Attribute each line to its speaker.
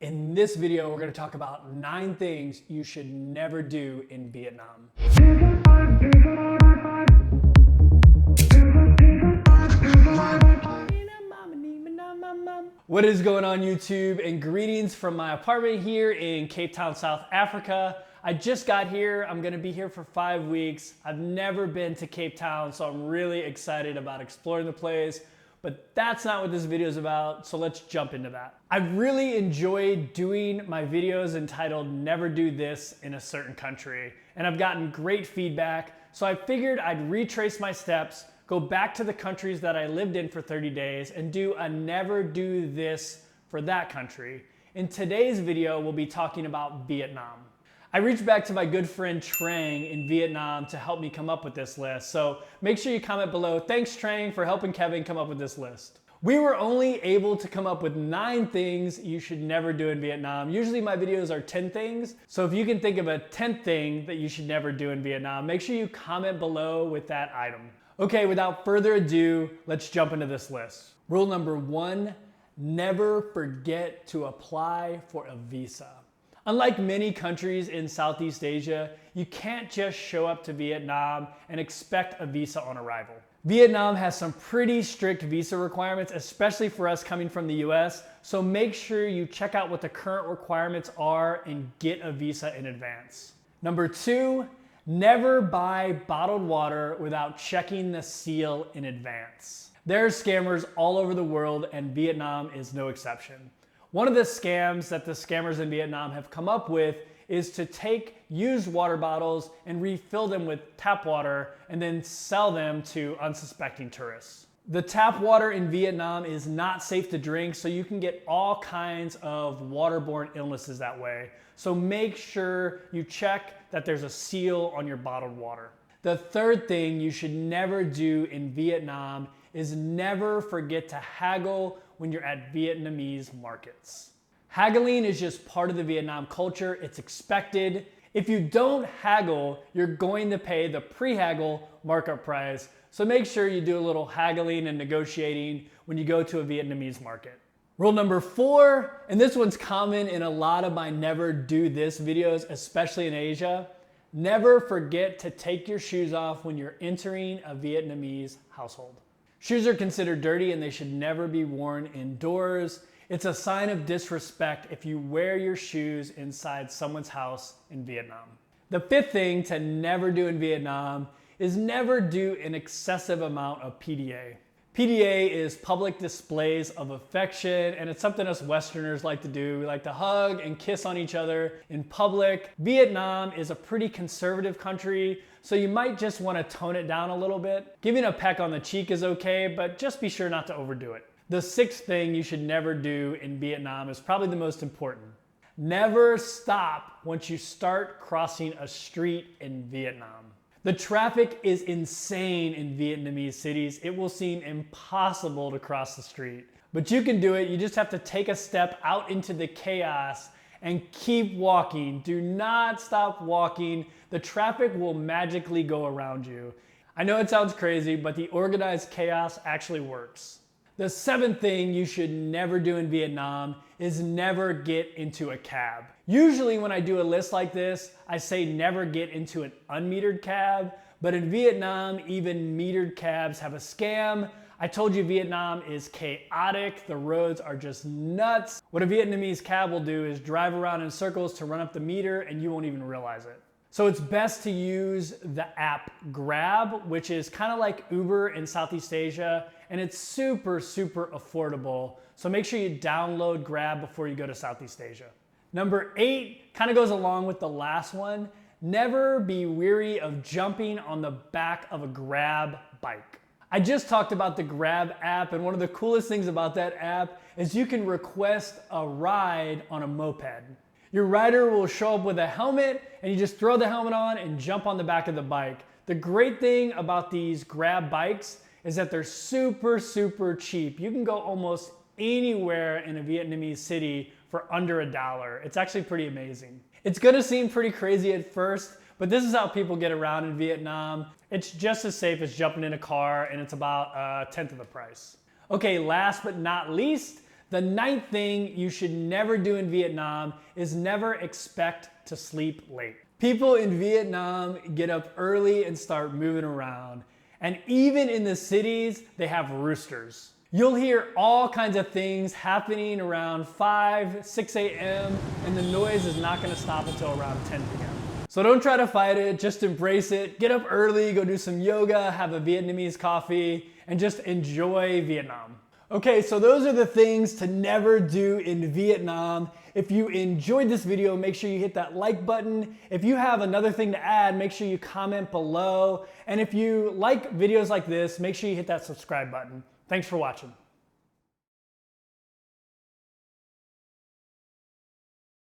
Speaker 1: In this video, we're going to talk about 9 things you should never do in Vietnam. What is going on YouTube, and greetings from my apartment here in Cape Town, South Africa. I just got here. I'm going to be here for 5 weeks. I've never been to Cape Town, so I'm really excited about exploring the place. But that's not what this video is about, so let's jump into that. I've really enjoyed doing my videos entitled Never Do This in a Certain Country, and I've gotten great feedback, so I figured I'd retrace my steps, go back to the countries that I lived in for 30 days, and do a Never Do This for that country. In today's video, we'll be talking about Vietnam. I reached back to my good friend Trang in Vietnam to help me come up with this list. So make sure you comment below. Thanks Trang for helping Kevin come up with this list. We were only able to come up with 9 things you should never do in Vietnam. Usually my videos are 10 things. So if you can think of a 10th thing that you should never do in Vietnam, make sure you comment below with that item. Okay, without further ado, let's jump into this list. Rule number 1, never forget to apply for a visa. Unlike many countries in Southeast Asia, you can't just show up to Vietnam and expect a visa on arrival. Vietnam has some pretty strict visa requirements, especially for us coming from the US, so make sure you check out what the current requirements are and get a visa in advance. Number 2, never buy bottled water without checking the seal in advance. There are scammers all over the world, and Vietnam is no exception. One of the scams that the scammers in Vietnam have come up with is to take used water bottles and refill them with tap water and then sell them to unsuspecting tourists. The tap water in Vietnam is not safe to drink, so you can get all kinds of waterborne illnesses that way. So make sure you check that there's a seal on your bottled water. The third thing you should never do in Vietnam is never forget to haggle when you're at Vietnamese markets. Haggling is just part of the Vietnam culture. It's expected. If you don't haggle, you're going to pay the pre-haggle markup price. So make sure you do a little haggling and negotiating when you go to a Vietnamese market. Rule number 4, and this one's common in a lot of my never do this videos, especially in Asia. Never forget to take your shoes off when you're entering a Vietnamese household. Shoes are considered dirty and they should never be worn indoors. It's a sign of disrespect if you wear your shoes inside someone's house in Vietnam. The 5th thing to never do in Vietnam is never do an excessive amount of PDA. PDA is public displays of affection, and it's something us Westerners like to do. We like to hug and kiss on each other in public. Vietnam is a pretty conservative country, so you might just want to tone it down a little bit. Giving a peck on the cheek is okay, but just be sure not to overdo it. The 6th thing you should never do in Vietnam is probably the most important. Never stop once you start crossing a street in Vietnam. The traffic is insane in Vietnamese cities. It will seem impossible to cross the street. But you can do it. You just have to take a step out into the chaos and keep walking. Do not stop walking. The traffic will magically go around you. I know it sounds crazy, but the organized chaos actually works. The 7th thing you should never do in Vietnam is never get into a cab. Usually when I do a list like this, I say never get into an unmetered cab, but in Vietnam, even metered cabs have a scam. I told you Vietnam is chaotic. The roads are just nuts. What a Vietnamese cab will do is drive around in circles to run up the meter and you won't even realize it. So it's best to use the app Grab, which is kind of like Uber in Southeast Asia, and it's super, super affordable. So make sure you download Grab before you go to Southeast Asia. Number 8 kind of goes along with the last one. Never be weary of jumping on the back of a Grab bike. I just talked about the Grab app, and one of the coolest things about that app is you can request a ride on a moped. Your rider will show up with a helmet and you just throw the helmet on and jump on the back of the bike. The great thing about these Grab bikes is that they're super, super cheap. You can go almost anywhere in a Vietnamese city for under $1. It's actually pretty amazing. It's gonna seem pretty crazy at first, but this is how people get around in Vietnam. It's just as safe as jumping in a car, and it's about 1/10 of the price. Okay, last but not least, The ninth thing you should never do in Vietnam is never expect to sleep late. People in Vietnam get up early and start moving around. And even in the cities, they have roosters. You'll hear all kinds of things happening around 5, 6 a.m. and the noise is not gonna stop until around 10 p.m. So don't try to fight it, just embrace it. Get up early, go do some yoga, have a Vietnamese coffee, and just enjoy Vietnam. Okay, so those are the things to never do in Vietnam. If you enjoyed this video, make sure you hit that like button. If you have another thing to add, make sure you comment below. And if you like videos like this, make sure you hit that subscribe button. Thanks for watching.